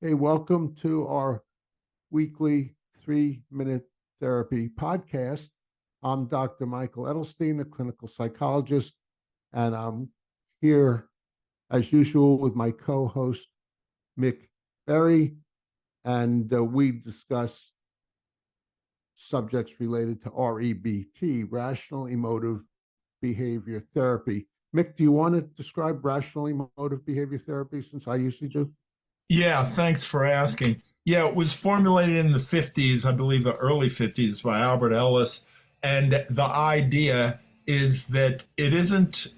Hey, welcome to our weekly 3-minute therapy podcast. I'm Dr. Michael Edelstein, a clinical psychologist, and I'm here as usual with my co-host, Mick Berry, and we discuss subjects related to REBT, Rational Emotive Behavior Therapy. Mick, do you want to describe rational emotive behavior therapy since I usually do? Yeah, thanks for asking. Yeah, it was formulated in the 50s, I believe the early 50s by Albert Ellis. And the idea is that it isn't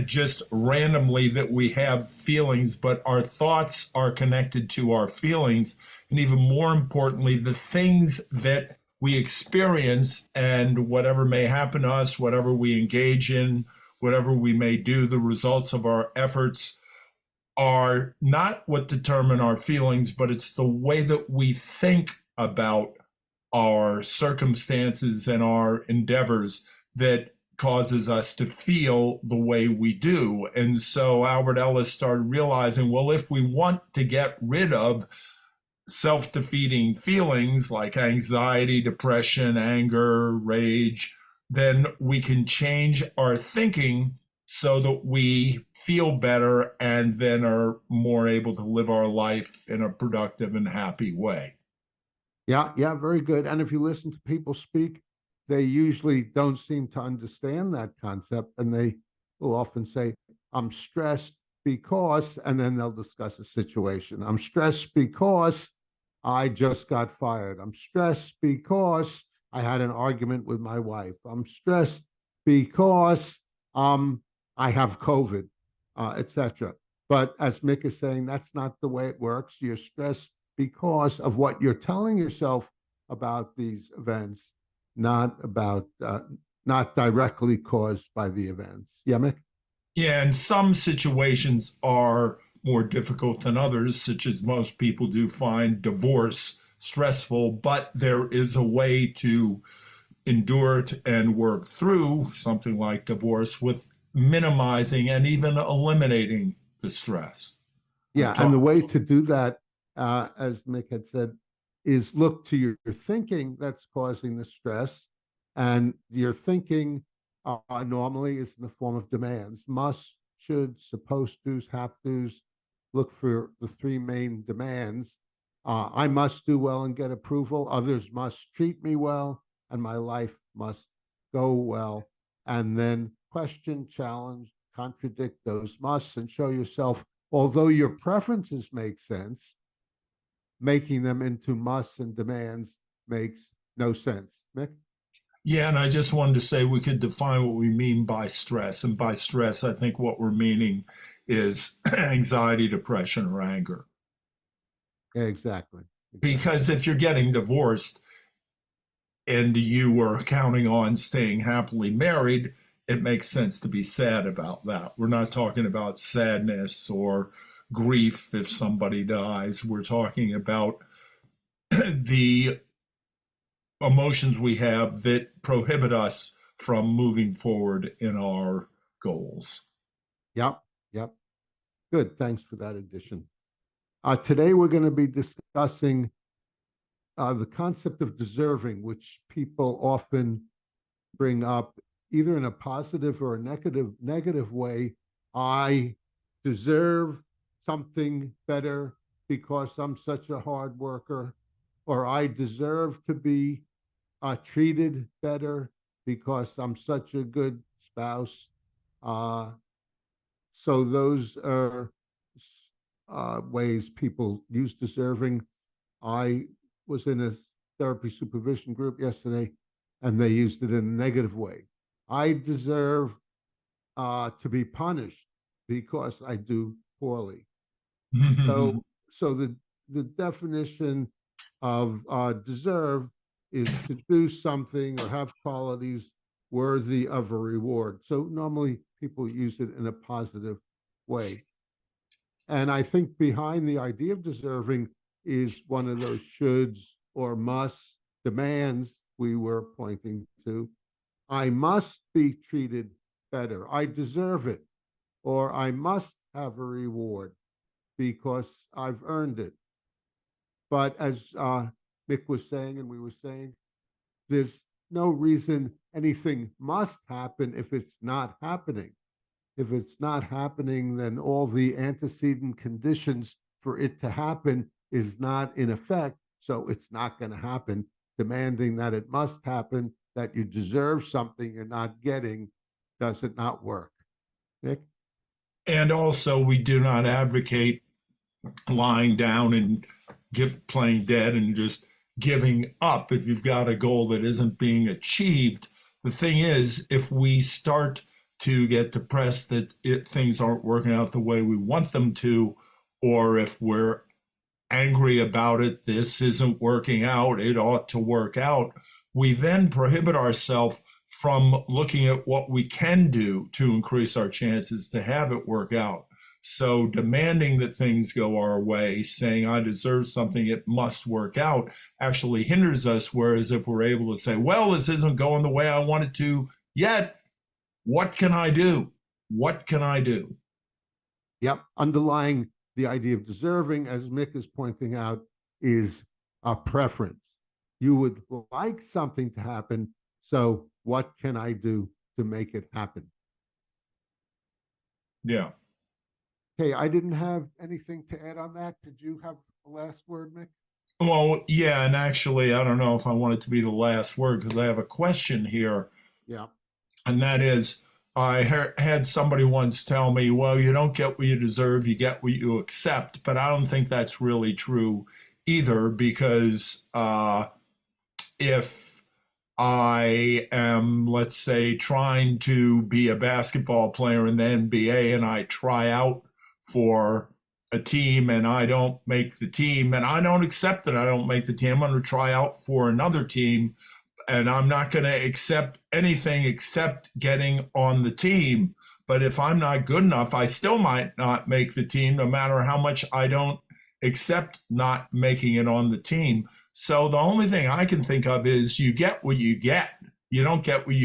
just randomly that we have feelings, but our thoughts are connected to our feelings. And even more importantly, the things that we experience and whatever may happen to us, whatever we engage in, whatever we may do, the results of our efforts are not what determine our feelings, but it's the way that we think about our circumstances and our endeavors that causes us to feel the way we do. And so Albert Ellis started realizing, well, if we want to get rid of self-defeating feelings like anxiety, depression, anger, rage, then we can change our thinking so that we feel better and then are more able to live our life in a productive and happy way. Yeah, very good. And if you listen to people speak, they usually don't seem to understand that concept. And they will often say, I'm stressed because, and then they'll discuss a situation. I'm stressed because I just got fired. I'm stressed because I had an argument with my wife. I'm stressed because I have COVID, etc. But as Mick is saying, that's not the way it works. You're stressed because of what you're telling yourself about these events, not directly caused by the events. Yeah, Mick? Yeah, and some situations are more difficult than others, such as most people do find divorce stressful, but there is a way to endure it and work through something like divorce with minimizing and even eliminating the stress. Yeah, and the way to do that, as Mick had said, is look to your thinking that's causing the stress, and your thinking normally is in the form of demands: must, should, supposed to's, have to's. Look for the three main demands. I must do well and get approval. Others must treat me well, and my life must go well. And then question, challenge, contradict those musts, and show yourself, although your preferences make sense, making them into musts and demands makes no sense. Mick? Yeah, and I just wanted to say we could define what we mean by stress. And by stress, I think what we're meaning is anxiety, depression, or anger. Yeah, exactly. Because if you're getting divorced and you were counting on staying happily married, it makes sense to be sad about that. We're not talking about sadness or grief if somebody dies. We're talking about the emotions we have that prohibit us from moving forward in our goals. Yep, yep. Good. Thanks for that addition. Today, we're going to be discussing the concept of deserving, which people often bring up either in a positive or a negative way. I deserve something better because I'm such a hard worker, or I deserve to be treated better because I'm such a good spouse. Uh, so those are ways people use deserving. I was in a therapy supervision group yesterday, and they used it in a negative way. I deserve to be punished because I do poorly. So, so the definition of deserve is to do something or have qualities worthy of a reward. So normally people use it in a positive way. And I think behind the idea of deserving is one of those shoulds or musts, demands we were pointing to. I must be treated better. I deserve it. Or I must have a reward because I've earned it. But as Mick was saying, and we were saying, there's no reason anything must happen if it's not happening. If it's not happening, then all the antecedent conditions for it to happen is not in effect. So it's not going to happen. Demanding that it must happen, that you deserve something you're not getting, does it not work? Nick? And also, we do not advocate lying down and playing dead and just giving up if you've got a goal that isn't being achieved. The thing is, if we start to get depressed that things aren't working out the way we want them to, or if we're angry about it, this isn't working out, it ought to work out, we then prohibit ourselves from looking at what we can do to increase our chances to have it work out. So demanding that things go our way, saying I deserve something, it must work out, actually hinders us. Whereas if we're able to say, well, this isn't going the way I want it to yet, what can I do? What can I do? Yep. Underlying the idea of deserving, as Mick is pointing out, is a preference. You would like something to happen. So what can I do to make it happen? Yeah. Okay, I didn't have anything to add on that. Did you have the last word, Mick? Well, yeah, and actually, I don't know if I want it to be the last word because I have a question here, Yeah. and that is, I had somebody once tell me, well, you don't get what you deserve, you get what you accept, but I don't think that's really true either because if I am, let's say, trying to be a basketball player in the NBA and I try out for a team and I don't make the team and I don't accept that I don't make the team, I'm going to try out for another team and I'm not going to accept anything except getting on the team. But if I'm not good enough, I still might not make the team, no matter how much I don't accept not making it on the team. So the only thing I can think of is you get what you get. You don't get what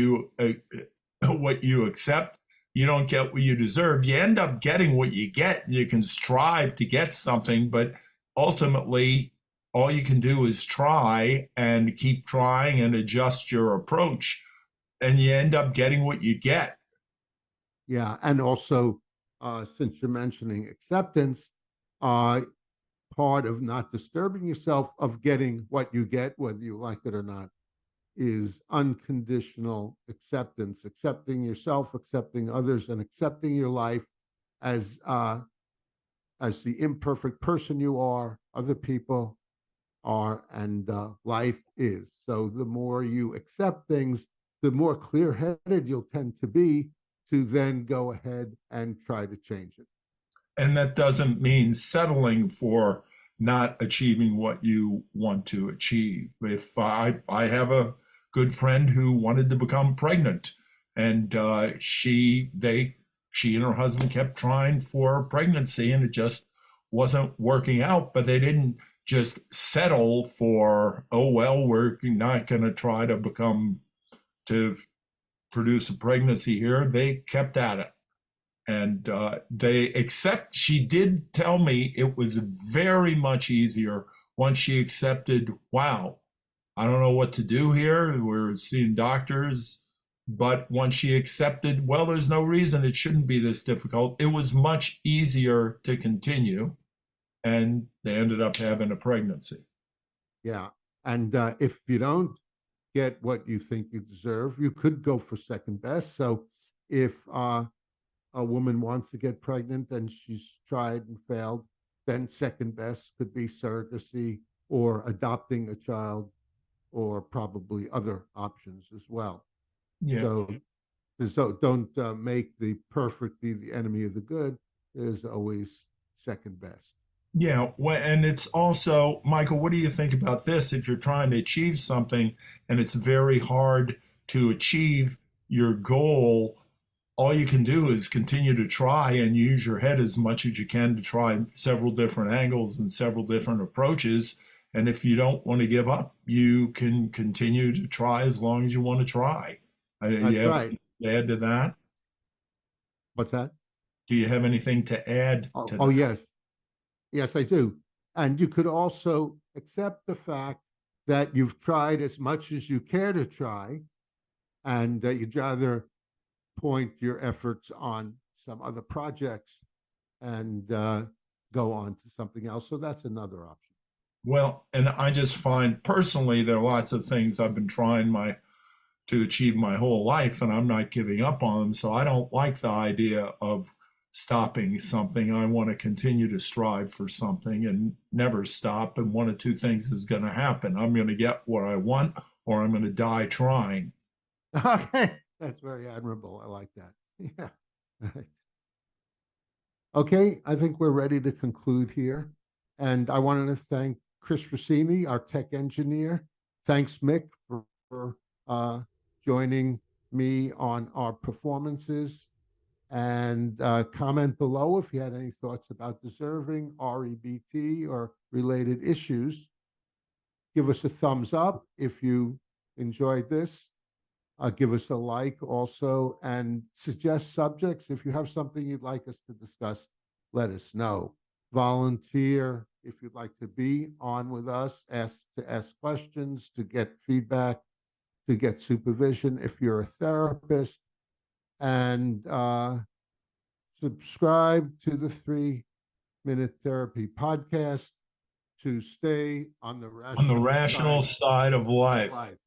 you accept. You don't get what you deserve. You end up getting what you get. You can strive to get something, but ultimately, all you can do is try and keep trying and adjust your approach, and you end up getting what you get. Yeah. And also, since you're mentioning acceptance, uh, part of not disturbing yourself of getting what you get, whether you like it or not, is unconditional acceptance, accepting yourself, accepting others, and accepting your life as the imperfect person you are, other people are, and life is. So the more you accept things, the more clear-headed you'll tend to be to then go ahead and try to change it. And that doesn't mean settling for not achieving what you want to achieve. If I have a good friend who wanted to become pregnant, and she and her husband kept trying for pregnancy, and it just wasn't working out. But they didn't just settle for, oh well, we're not going to try to produce a pregnancy here. They kept at it, and she did tell me it was very much easier once she accepted, wow, I don't know what to do here, we're seeing doctors, but once she accepted, well, there's no reason it shouldn't be this difficult, it was much easier to continue, and they ended up having a pregnancy. Yeah. And if you don't get what you think you deserve, you could go for second best. So if a woman wants to get pregnant and she's tried and failed, then second best could be surrogacy or adopting a child or probably other options as well. Yeah. So don't make the perfect be the enemy of the good. There's always second best. Yeah, and it's also, Michael, what do you think about this? If you're trying to achieve something and it's very hard to achieve your goal, all you can do is continue to try and use your head as much as you can to try several different angles and several different approaches. And if you don't want to give up, you can continue to try as long as you want to try. You That's have right. anything to add to that? What's that? Do you have anything to add Oh, to oh that? yes. Yes, I do. And you could also accept the fact that you've tried as much as you care to try, and that you'd rather point your efforts on some other projects and go on to something else. So that's another option. Well, and I just find personally there are lots of things I've been trying to achieve my whole life, and I'm not giving up on them. So I don't like the idea of stopping something. I want to continue to strive for something and never stop. And one of two things is going to happen: I'm going to get what I want, or I'm going to die trying. Okay, that's very admirable. I like that. Yeah. Right. Okay, I think we're ready to conclude here. And I wanted to thank Chris Rossini, our tech engineer. Thanks, Mick, for joining me on our performances. And comment below if you had any thoughts about deserving, REBT, or related issues. Give us a thumbs up if you enjoyed this. Give us a like also, and suggest subjects. If you have something you'd like us to discuss, let us know. Volunteer if you'd like to be on with us, ask questions, to get feedback, to get supervision if you're a therapist, and subscribe to the 3-Minute Therapy podcast to stay on the On the rational rational side side of of life. life.